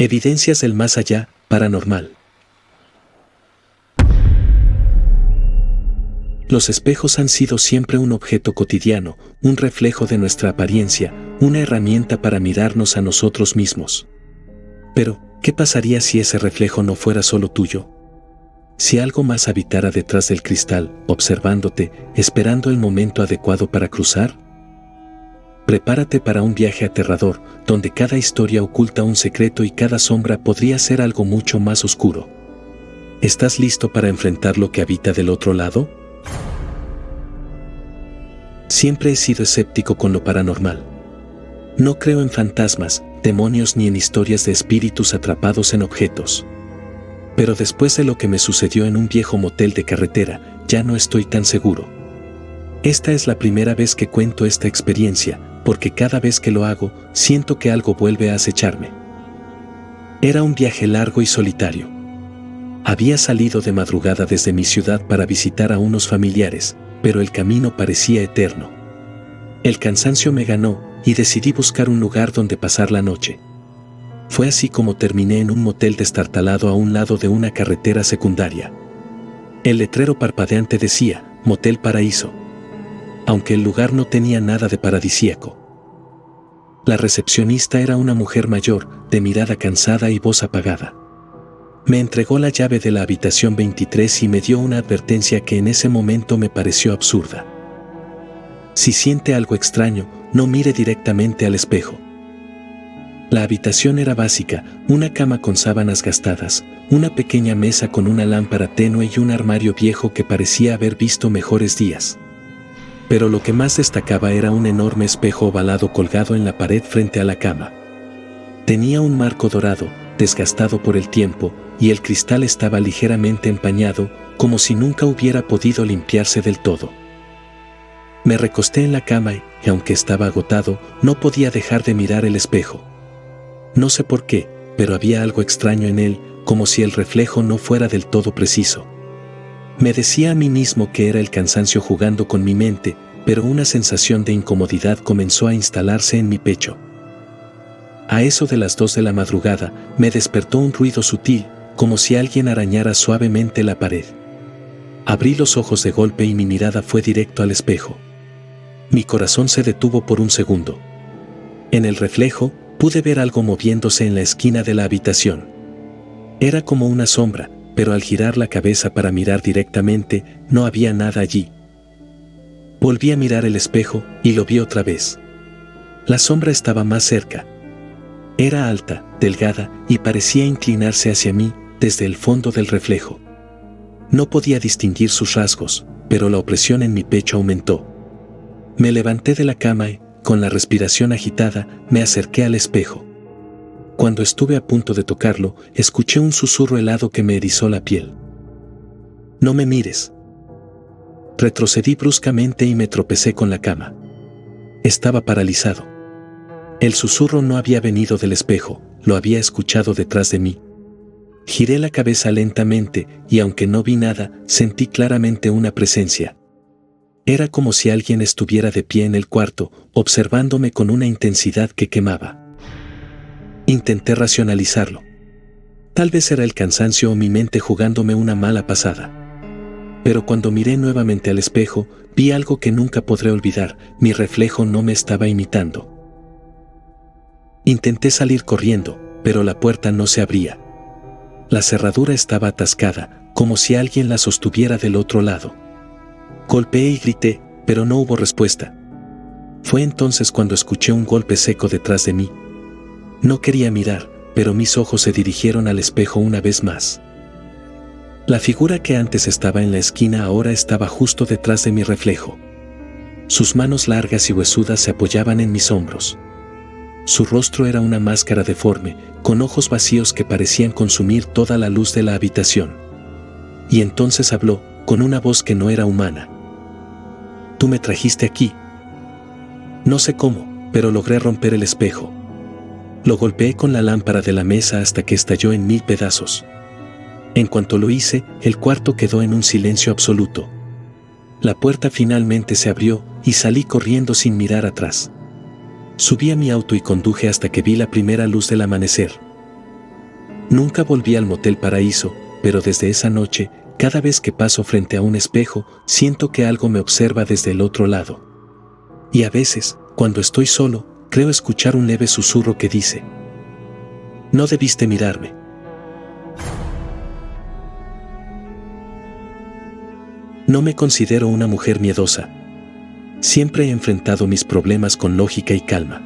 Evidencias del más allá, paranormal. Los espejos han sido siempre un objeto cotidiano, un reflejo de nuestra apariencia, una herramienta para mirarnos a nosotros mismos. Pero, ¿qué pasaría si ese reflejo no fuera solo tuyo? Si algo más habitara detrás del cristal, observándote, esperando el momento adecuado para cruzar. Prepárate para un viaje aterrador, donde cada historia oculta un secreto y cada sombra podría ser algo mucho más oscuro. ¿Estás listo para enfrentar lo que habita del otro lado? Siempre he sido escéptico con lo paranormal. No creo en fantasmas, demonios ni en historias de espíritus atrapados en objetos. Pero después de lo que me sucedió en un viejo motel de carretera, ya no estoy tan seguro. Esta es la primera vez que cuento esta experiencia, porque cada vez que lo hago, siento que algo vuelve a acecharme. Era un viaje largo y solitario. Había salido de madrugada desde mi ciudad para visitar a unos familiares, pero el camino parecía eterno. El cansancio me ganó y decidí buscar un lugar donde pasar la noche. Fue así como terminé en un motel destartalado a un lado de una carretera secundaria. El letrero parpadeante decía, Motel Paraíso. Aunque el lugar no tenía nada de paradisíaco. La recepcionista era una mujer mayor, de mirada cansada y voz apagada. Me entregó la llave de la habitación 23 y me dio una advertencia que en ese momento me pareció absurda. Si siente algo extraño, no mire directamente al espejo. La habitación era básica, una cama con sábanas gastadas, una pequeña mesa con una lámpara tenue y un armario viejo que parecía haber visto mejores días. Pero lo que más destacaba era un enorme espejo ovalado colgado en la pared frente a la cama. Tenía un marco dorado, desgastado por el tiempo, y el cristal estaba ligeramente empañado, como si nunca hubiera podido limpiarse del todo. Me recosté en la cama y, aunque estaba agotado, no podía dejar de mirar el espejo. No sé por qué, pero había algo extraño en él, como si el reflejo no fuera del todo preciso. Me decía a mí mismo que era el cansancio jugando con mi mente, pero una sensación de incomodidad comenzó a instalarse en mi pecho. A eso de las 2 de la madrugada, me despertó un ruido sutil, como si alguien arañara suavemente la pared. Abrí los ojos de golpe y mi mirada fue directo al espejo. Mi corazón se detuvo por un segundo. En el reflejo, pude ver algo moviéndose en la esquina de la habitación. Era como una sombra, pero al girar la cabeza para mirar directamente, no había nada allí. Volví a mirar el espejo y lo vi otra vez. La sombra estaba más cerca. Era alta, delgada y parecía inclinarse hacia mí desde el fondo del reflejo. No podía distinguir sus rasgos, pero la opresión en mi pecho aumentó. Me levanté de la cama y, con la respiración agitada, me acerqué al espejo. Cuando estuve a punto de tocarlo, escuché un susurro helado que me erizó la piel. «No me mires». Retrocedí bruscamente y me tropecé con la cama. Estaba paralizado. El susurro no había venido del espejo, lo había escuchado detrás de mí. Giré la cabeza lentamente y aunque no vi nada, sentí claramente una presencia. Era como si alguien estuviera de pie en el cuarto, observándome con una intensidad que quemaba. Intenté racionalizarlo. Tal vez era el cansancio o mi mente jugándome una mala pasada. Pero cuando miré nuevamente al espejo, vi algo que nunca podré olvidar, mi reflejo no me estaba imitando. Intenté salir corriendo, pero la puerta no se abría. La cerradura estaba atascada, como si alguien la sostuviera del otro lado. Golpeé y grité, pero no hubo respuesta. Fue entonces cuando escuché un golpe seco detrás de mí. No quería mirar, pero mis ojos se dirigieron al espejo una vez más. La figura que antes estaba en la esquina ahora estaba justo detrás de mi reflejo. Sus manos largas y huesudas se apoyaban en mis hombros. Su rostro era una máscara deforme, con ojos vacíos que parecían consumir toda la luz de la habitación. Y entonces habló, con una voz que no era humana. «Tú me trajiste aquí». No sé cómo, pero logré romper el espejo. Lo golpeé con la lámpara de la mesa hasta que estalló en 1000 pedazos. En cuanto lo hice, el cuarto quedó en un silencio absoluto. La puerta finalmente se abrió y salí corriendo sin mirar atrás. Subí a mi auto y conduje hasta que vi la primera luz del amanecer. Nunca volví al Motel Paraíso, pero desde esa noche, cada vez que paso frente a un espejo, siento que algo me observa desde el otro lado. Y a veces, cuando estoy solo, creo escuchar un leve susurro que dice: no debiste mirarme. No me considero una mujer miedosa. Siempre he enfrentado mis problemas con lógica y calma.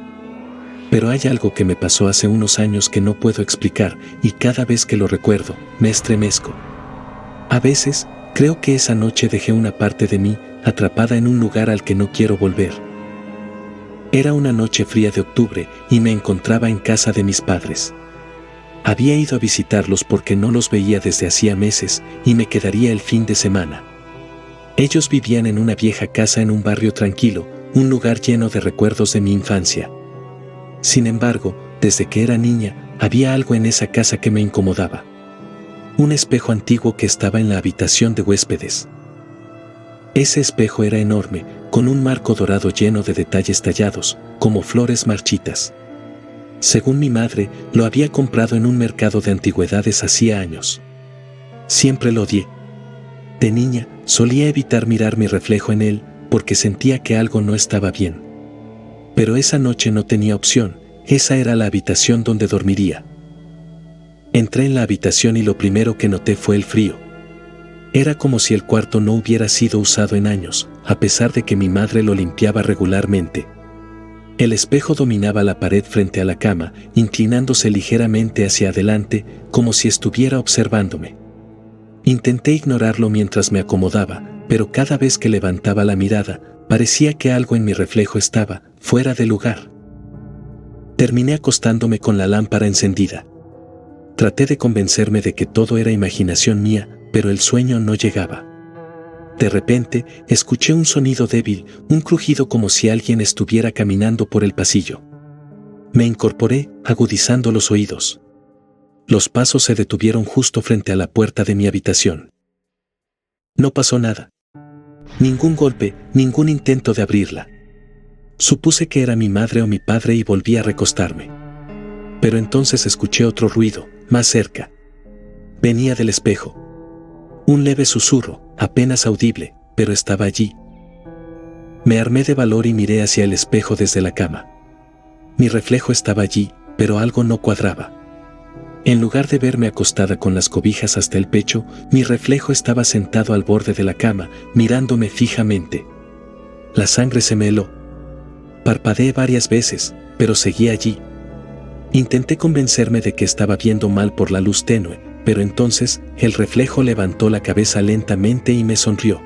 Pero hay algo que me pasó hace unos años que no puedo explicar, y cada vez que lo recuerdo, me estremezco. A veces, creo que esa noche dejé una parte de mí atrapada en un lugar al que no quiero volver. Era una noche fría de octubre y me encontraba en casa de mis padres. Había ido a visitarlos porque no los veía desde hacía meses y me quedaría el fin de semana. Ellos vivían en una vieja casa en un barrio tranquilo, un lugar lleno de recuerdos de mi infancia. Sin embargo, desde que era niña, había algo en esa casa que me incomodaba. Un espejo antiguo que estaba en la habitación de huéspedes. Ese espejo era enorme, con un marco dorado lleno de detalles tallados, como flores marchitas. Según mi madre, lo había comprado en un mercado de antigüedades hacía años. Siempre lo odié. De niña, solía evitar mirar mi reflejo en él, porque sentía que algo no estaba bien. Pero esa noche no tenía opción, esa era la habitación donde dormiría. Entré en la habitación y lo primero que noté fue el frío. Era como si el cuarto no hubiera sido usado en años, a pesar de que mi madre lo limpiaba regularmente. El espejo dominaba la pared frente a la cama, inclinándose ligeramente hacia adelante, como si estuviera observándome. Intenté ignorarlo mientras me acomodaba, pero cada vez que levantaba la mirada, parecía que algo en mi reflejo estaba fuera de lugar. Terminé acostándome con la lámpara encendida. Traté de convencerme de que todo era imaginación mía, pero el sueño no llegaba. De repente, escuché un sonido débil, un crujido como si alguien estuviera caminando por el pasillo. Me incorporé, agudizando los oídos. Los pasos se detuvieron justo frente a la puerta de mi habitación. No pasó nada. Ningún golpe, ningún intento de abrirla. Supuse que era mi madre o mi padre y volví a recostarme. Pero entonces escuché otro ruido, más cerca. Venía del espejo. Un leve susurro, apenas audible, pero estaba allí. Me armé de valor y miré hacia el espejo desde la cama. Mi reflejo estaba allí, pero algo no cuadraba. En lugar de verme acostada con las cobijas hasta el pecho, mi reflejo estaba sentado al borde de la cama, mirándome fijamente. La sangre se me heló. Parpadeé varias veces, pero seguía allí. Intenté convencerme de que estaba viendo mal por la luz tenue, pero entonces el reflejo levantó la cabeza lentamente y me sonrió.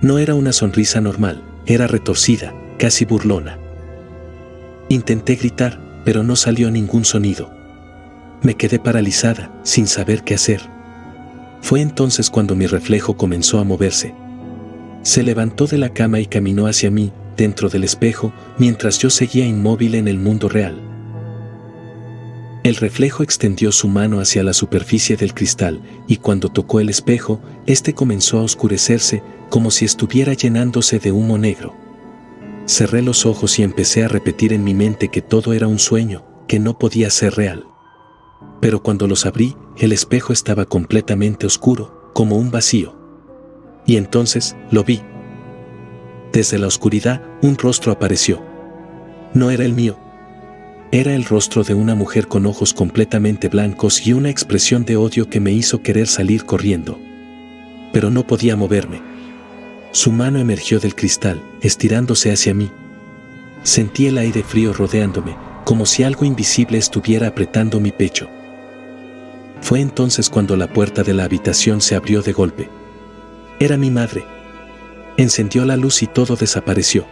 No era una sonrisa normal, era retorcida, casi burlona. Intenté gritar, pero no salió ningún sonido. Me quedé paralizada, sin saber qué hacer. Fue entonces cuando mi reflejo comenzó a moverse. Se levantó de la cama y caminó hacia mí, dentro del espejo, mientras yo seguía inmóvil en el mundo real. El reflejo extendió su mano hacia la superficie del cristal, y cuando tocó el espejo, este comenzó a oscurecerse, como si estuviera llenándose de humo negro. Cerré los ojos y empecé a repetir en mi mente que todo era un sueño, que no podía ser real. Pero cuando los abrí, el espejo estaba completamente oscuro, como un vacío. Y entonces, lo vi. Desde la oscuridad, un rostro apareció. No era el mío. Era el rostro de una mujer con ojos completamente blancos y una expresión de odio que me hizo querer salir corriendo. Pero no podía moverme. Su mano emergió del cristal, estirándose hacia mí. Sentí el aire frío rodeándome, como si algo invisible estuviera apretando mi pecho. Fue entonces cuando la puerta de la habitación se abrió de golpe. Era mi madre. Encendió la luz y todo desapareció.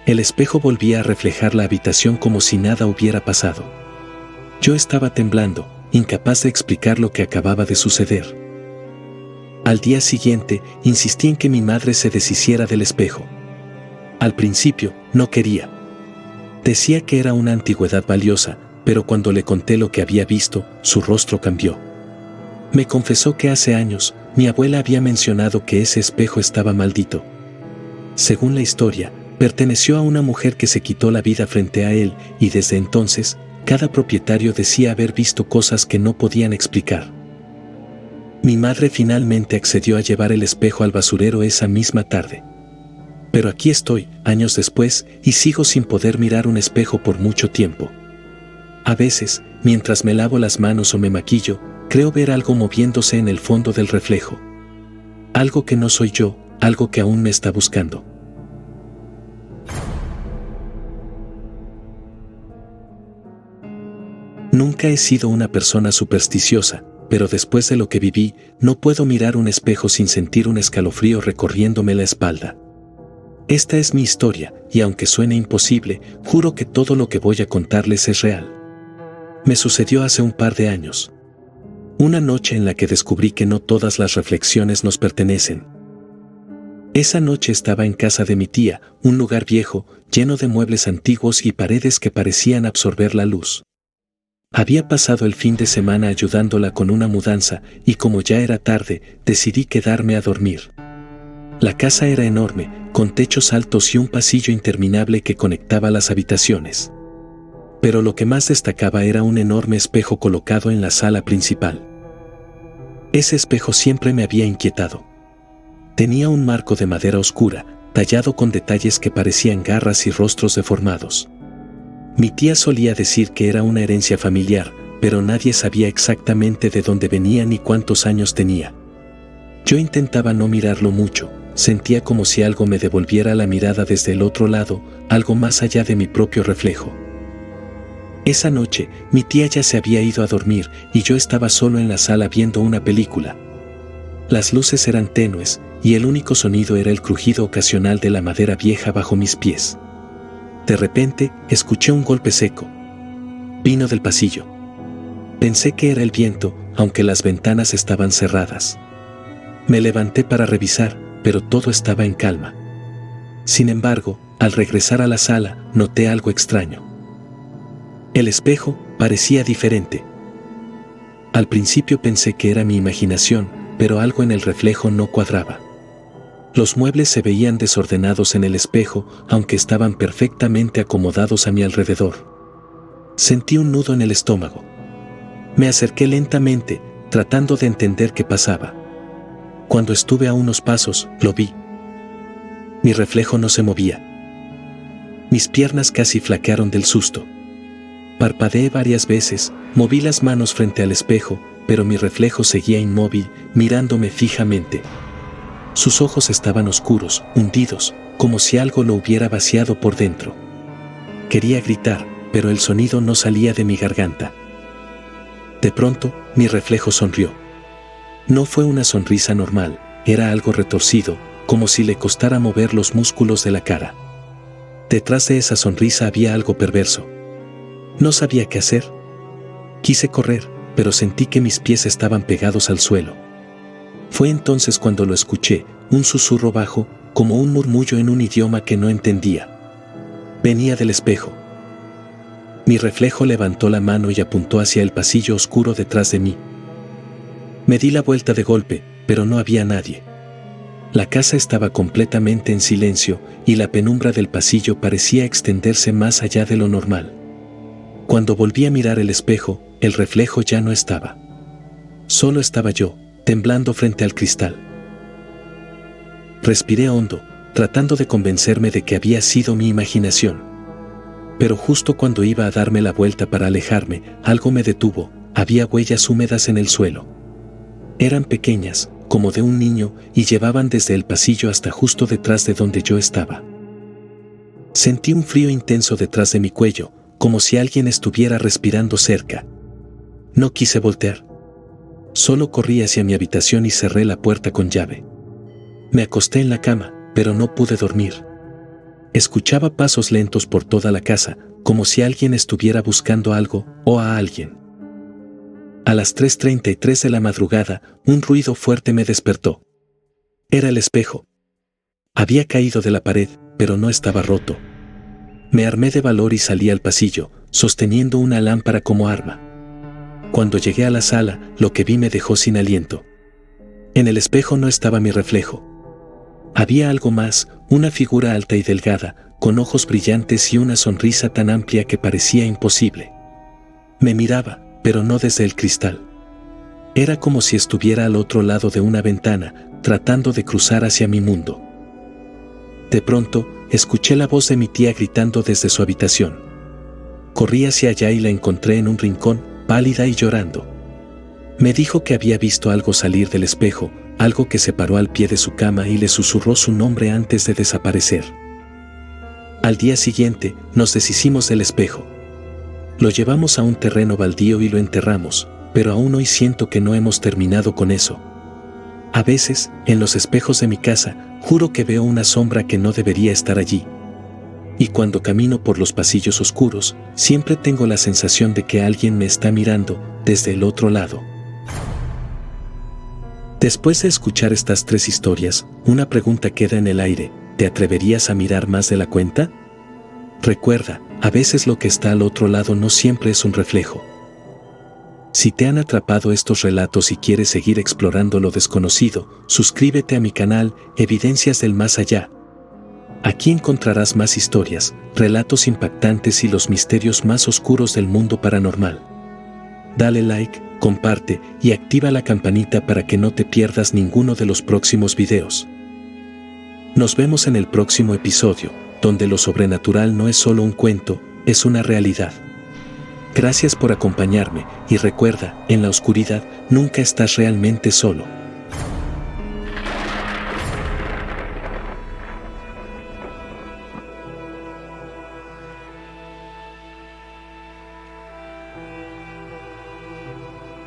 El espejo volvía a reflejar la habitación como si nada hubiera pasado. Yo estaba temblando, incapaz de explicar lo que acababa de suceder. Al día siguiente, insistí en que mi madre se deshiciera del espejo. Al principio, no quería. Decía que era una antigüedad valiosa, pero cuando le conté lo que había visto, su rostro cambió. Me confesó que hace años, mi abuela había mencionado que ese espejo estaba maldito. Según la historia, perteneció a una mujer que se quitó la vida frente a él, y desde entonces, cada propietario decía haber visto cosas que no podían explicar. Mi madre finalmente accedió a llevar el espejo al basurero esa misma tarde. Pero aquí estoy, años después, y sigo sin poder mirar un espejo por mucho tiempo. A veces, mientras me lavo las manos o me maquillo, creo ver algo moviéndose en el fondo del reflejo. Algo que no soy yo, algo que aún me está buscando. Nunca he sido una persona supersticiosa, pero después de lo que viví, no puedo mirar un espejo sin sentir un escalofrío recorriéndome la espalda. Esta es mi historia, y aunque suene imposible, juro que todo lo que voy a contarles es real. Me sucedió hace un par de años. Una noche en la que descubrí que no todas las reflexiones nos pertenecen. Esa noche estaba en casa de mi tía, un lugar viejo, lleno de muebles antiguos y paredes que parecían absorber la luz. Había pasado el fin de semana ayudándola con una mudanza y como ya era tarde, decidí quedarme a dormir. La casa era enorme, con techos altos y un pasillo interminable que conectaba las habitaciones. Pero lo que más destacaba era un enorme espejo colocado en la sala principal. Ese espejo siempre me había inquietado. Tenía un marco de madera oscura, tallado con detalles que parecían garras y rostros deformados. Mi tía solía decir que era una herencia familiar, pero nadie sabía exactamente de dónde venía ni cuántos años tenía. Yo intentaba no mirarlo mucho, sentía como si algo me devolviera la mirada desde el otro lado, algo más allá de mi propio reflejo. Esa noche, mi tía ya se había ido a dormir y yo estaba solo en la sala viendo una película. Las luces eran tenues y el único sonido era el crujido ocasional de la madera vieja bajo mis pies. De repente, escuché un golpe seco. Vino del pasillo. Pensé que era el viento, aunque las ventanas estaban cerradas. Me levanté para revisar, pero todo estaba en calma. Sin embargo, al regresar a la sala, noté algo extraño. El espejo parecía diferente. Al principio pensé que era mi imaginación, pero algo en el reflejo no cuadraba. Los muebles se veían desordenados en el espejo, aunque estaban perfectamente acomodados a mi alrededor. Sentí un nudo en el estómago. Me acerqué lentamente, tratando de entender qué pasaba. Cuando estuve a unos pasos, lo vi. Mi reflejo no se movía. Mis piernas casi flaquearon del susto. Parpadeé varias veces, moví las manos frente al espejo, pero mi reflejo seguía inmóvil, mirándome fijamente. Sus ojos estaban oscuros, hundidos, como si algo lo hubiera vaciado por dentro. Quería gritar, pero el sonido no salía de mi garganta. De pronto, mi reflejo sonrió. No fue una sonrisa normal, era algo retorcido, como si le costara mover los músculos de la cara. Detrás de esa sonrisa había algo perverso. No sabía qué hacer. Quise correr, pero sentí que mis pies estaban pegados al suelo. Fue entonces cuando lo escuché, un susurro bajo, como un murmullo en un idioma que no entendía. Venía del espejo. Mi reflejo levantó la mano y apuntó hacia el pasillo oscuro detrás de mí. Me di la vuelta de golpe, pero no había nadie. La casa estaba completamente en silencio y la penumbra del pasillo parecía extenderse más allá de lo normal. Cuando volví a mirar el espejo, el reflejo ya no estaba. Solo estaba yo, temblando frente al cristal. Respiré hondo, tratando de convencerme de que había sido mi imaginación. Pero justo cuando iba a darme la vuelta para alejarme, algo me detuvo, había huellas húmedas en el suelo. Eran pequeñas, como de un niño, y llevaban desde el pasillo hasta justo detrás de donde yo estaba. Sentí un frío intenso detrás de mi cuello, como si alguien estuviera respirando cerca. No quise voltear. Solo corrí hacia mi habitación y cerré la puerta con llave. Me acosté en la cama, pero no pude dormir. Escuchaba pasos lentos por toda la casa, como si alguien estuviera buscando algo o a alguien. A las 3:33 de la madrugada, un ruido fuerte me despertó. Era el espejo. Había caído de la pared, pero no estaba roto. Me armé de valor y salí al pasillo, sosteniendo una lámpara como arma. Cuando llegué a la sala, lo que vi me dejó sin aliento. En el espejo no estaba mi reflejo. Había algo más, una figura alta y delgada, con ojos brillantes y una sonrisa tan amplia que parecía imposible. Me miraba, pero no desde el cristal. Era como si estuviera al otro lado de una ventana, tratando de cruzar hacia mi mundo. De pronto, escuché la voz de mi tía gritando desde su habitación. Corrí hacia allá y la encontré en un rincón, pálida y llorando. Me dijo que había visto algo salir del espejo, algo que se paró al pie de su cama y le susurró su nombre antes de desaparecer. Al día siguiente, nos deshicimos del espejo. Lo llevamos a un terreno baldío y lo enterramos, pero aún hoy siento que no hemos terminado con eso. A veces, en los espejos de mi casa, juro que veo una sombra que no debería estar allí. Y cuando camino por los pasillos oscuros, siempre tengo la sensación de que alguien me está mirando desde el otro lado. Después de escuchar estas 3 historias, una pregunta queda en el aire: ¿te atreverías a mirar más de la cuenta? Recuerda, a veces lo que está al otro lado no siempre es un reflejo. Si te han atrapado estos relatos y quieres seguir explorando lo desconocido, suscríbete a mi canal Evidencias del Más Allá. Aquí encontrarás más historias, relatos impactantes y los misterios más oscuros del mundo paranormal. Dale like, comparte y activa la campanita para que no te pierdas ninguno de los próximos videos. Nos vemos en el próximo episodio, donde lo sobrenatural no es solo un cuento, es una realidad. Gracias por acompañarme y recuerda, en la oscuridad nunca estás realmente solo.